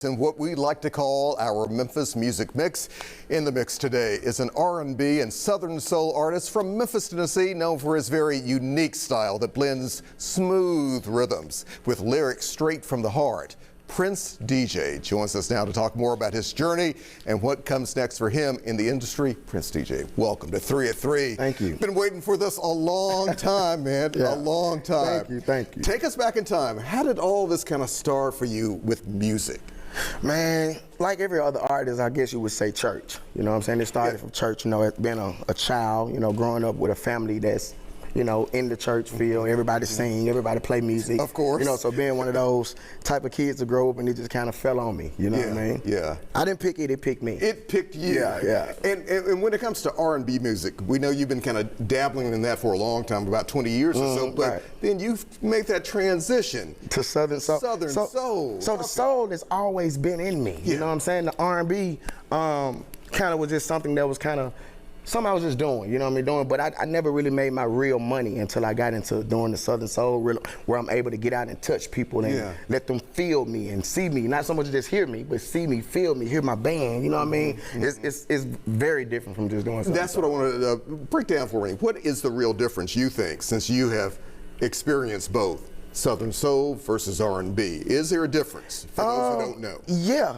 And what we like to call our Memphis Music Mix. In the mix today is an R&B and Southern soul artist from Memphis, Tennessee, known for his very unique style that blends smooth rhythms with lyrics straight from the heart. Prince DJ joins us now to talk more about his journey and what comes next for him in the industry. Prince DJ, welcome to 3 at 3. Thank you. Been waiting for this a long time, man. Yeah. A long time. Thank you. Take us back in time. How did all this kind of start for you with music? Man, like every other artist, I guess you would say church. You know what I'm saying? It started from church, you know, being a child, you know, growing up with a family that's, you know, in the church field. Everybody sing, everybody play music. Of course. You know, so being one of those type of kids to grow up and it just kind of fell on me, you know what I mean? Yeah. I didn't pick it, it picked me. It picked you. Yeah. And when it comes to R&B music, we know you've been kind of dabbling in that for a long time, about 20 years or so, but right. then you make that transition to Southern soul. Southern soul. So the soul has always been in me. You know what I'm saying? The R&B kind of was just something that was kind of something I was just doing, you know what I mean, but I never really made my real money until I got into doing the Southern Soul, where I'm able to get out and touch people and let them feel me and see me, not so much just hear me, but see me, feel me, hear my band, you know what I mean? It's very different from just doing something. That's what I want to break down for me. What is the real difference, you think, since you have experienced both? Southern Soul versus R&B. Is there a difference for those who don't know? Yeah,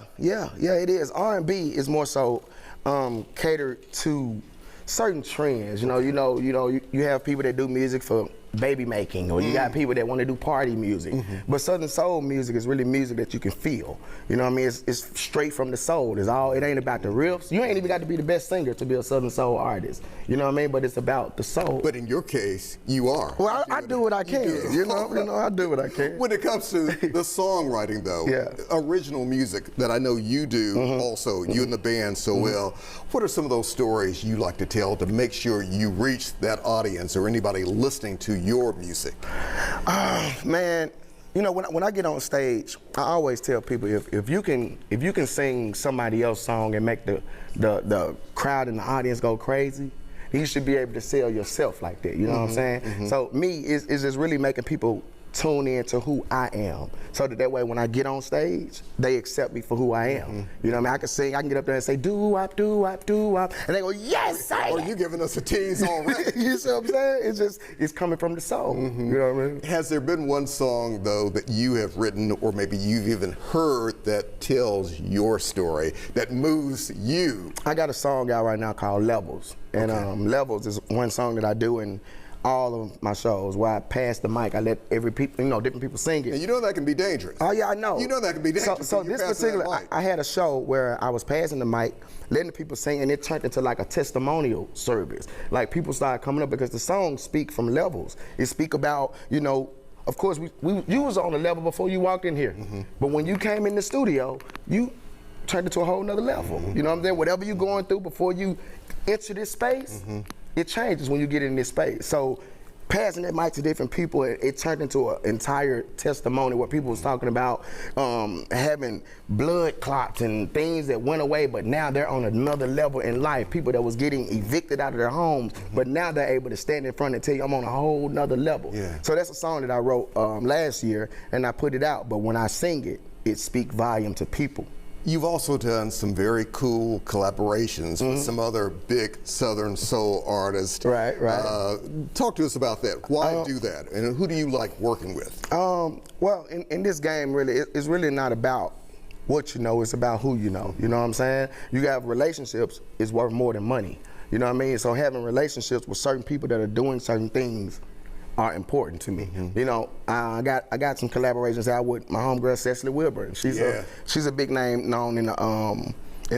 it is. R&B is more so catered to certain trends. You have people that do music for baby making, or you got people that want to do party music. But Southern Soul music is really music that you can feel. You know what I mean? It's straight from the soul. It ain't about the riffs. You ain't even got to be the best singer to be a Southern Soul artist. You know what I mean? But it's about the soul. But in your case, you are. Well, I do what I can. You know, I do what I can. When it comes to the songwriting, though, original music that I know you do also, you and the band so well, what are some of those stories you like to tell to make sure you reach that audience or anybody listening to your music? Man, you know, when I get on stage, I always tell people if you can sing somebody else's song and make the crowd and the audience go crazy, you should be able to sell yourself like that. You know what I'm saying? So me is just really making people tune in to who I am, so that way when I get on stage, they accept me for who I am. You know what I mean? I can sing, I can get up there and say doo-wop, doo-wop, doo-wop, and they go, yes, I am. Or you giving us a tease already. You see what I'm saying? It's coming from the soul. You know what I mean? Has there been one song, though, that you have written, or maybe you've even heard, that tells your story, that moves you? I got a song out right now called Levels, and Levels is one song that I do in all of my shows where I pass the mic. I let different people sing it. And you know that can be dangerous. Oh yeah, I know. You know that can be dangerous. So this particular, I had a show where I was passing the mic, letting the people sing, and it turned into like a testimonial service. Like people started coming up because the songs speak from levels. It speak about, you know, of course you was on a level before you walked in here, but when you came in the studio, you turned it to a whole nother level. You know what I'm saying? Whatever you're going through before you enter this space, it changes when you get in this space. So passing that mic to different people, it turned into an entire testimony where people was talking about having blood clots and things that went away, but now they're on another level in life. People that was getting evicted out of their homes, but now they're able to stand in front and tell you, I'm on a whole nother level. So that's a song that I wrote last year, and I put it out, but when I sing it, it speaks volume to people. You've also done some very cool collaborations with some other big Southern soul artists. Right. Talk to us about that. Why do that? And who do you like working with? Well, in this game, really, it's really not about what you know, it's about who you know. You know what I'm saying? You got relationships is worth more than money. You know what I mean? So having relationships with certain people that are doing certain things are important to me. You know, I got some collaborations out with my homegirl Cecily Wilburn. She's a big name known in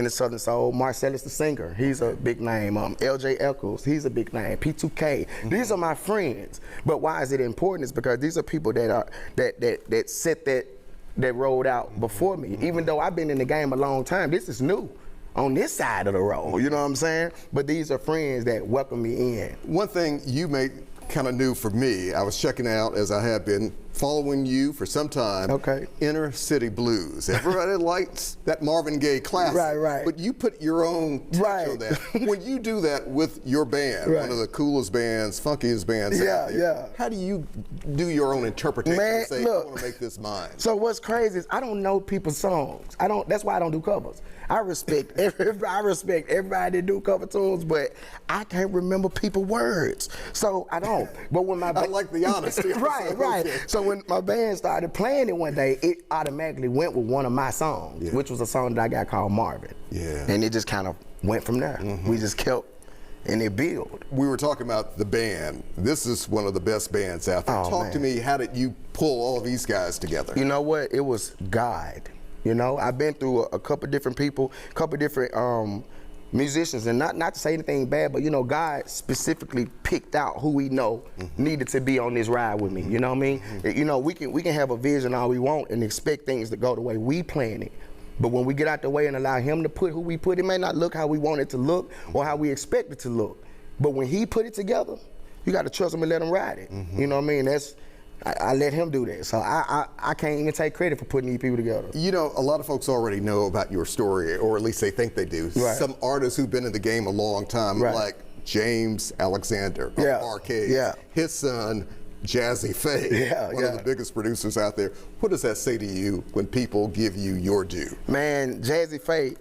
the Southern Soul. Marcellus the singer, he's a big name. LJ Echols, he's a big name. P2K, these are my friends. But why is it important? Is because these are people that set that road out before me. Even though I've been in the game a long time, this is new on this side of the road. You know what I'm saying? But these are friends that welcome me in. One thing you made kind of new for me, I was checking out, as I have been following you for some time. Okay. Inner City Blues. Everybody likes that Marvin Gaye classic. Right. But you put your own touch on that. When you do that with your band, one of the coolest bands, funkiest bands out there, how do you do your own interpretation and say, look, I want to make this mine? So what's crazy is I don't know people's songs. That's why I don't do covers. I respect everybody that do cover tunes, but I can't remember people's words. So I don't. But when my I like the honesty. right. So when my band started playing it one day, it automatically went with one of my songs, which was a song that I got called Marvin. Yeah. And it just kind of went from there. We just kept, and it built. We were talking about the band. This is one of the best bands out there. Talk to me, how did you pull all these guys together? You know what? It was God. You know, I've been through a couple different people, couple different musicians, and not to say anything bad, but you know, God specifically picked out who we know needed to be on this ride with me. You know what I mean? You know, we can have a vision all we want and expect things to go the way we plan it. But when we get out the way and allow him to put who we put, it may not look how we want it to look or how we expect it to look. But when he put it together, you got to trust him and let him ride it. You know what I mean? I let him do that. So I can't even take credit for putting these people together. You know, a lot of folks already know about your story, or at least they think they do. Right. Some artists who've been in the game a long time, like James Alexander of Arcade, his son, Jazzy Faye, one of the biggest producers out there. What does that say to you when people give you your due? Man, Jazzy Faye,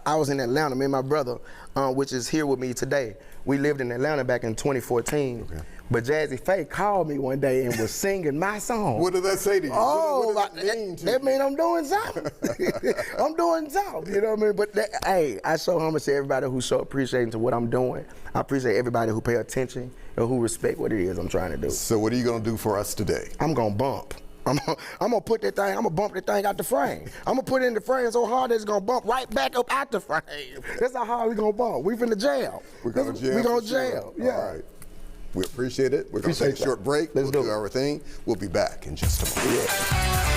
I was in Atlanta, me and my brother, which is here with me today. We lived in Atlanta back in 2014. But Jazzy Faye called me one day and was singing my song. What did that say to you? Oh, what does that mean to you? That means I'm doing something. I'm doing something, you know what I mean? But hey, I show homage to everybody who show appreciation to what I'm doing. I appreciate everybody who pay attention and who respect what it is I'm trying to do. So what are you going to do for us today? I'm going to bump. I'm gonna put that thing, I'm gonna bump that thing out the frame. I'm gonna put it in the frame so hard that it's gonna bump right back up out the frame. That's how hard we gonna bump. We finna jail. We're gonna jail. We gonna jail. Yeah. All right. We appreciate it. We're gonna take a short break. We'll do our thing. We'll be back in just a moment.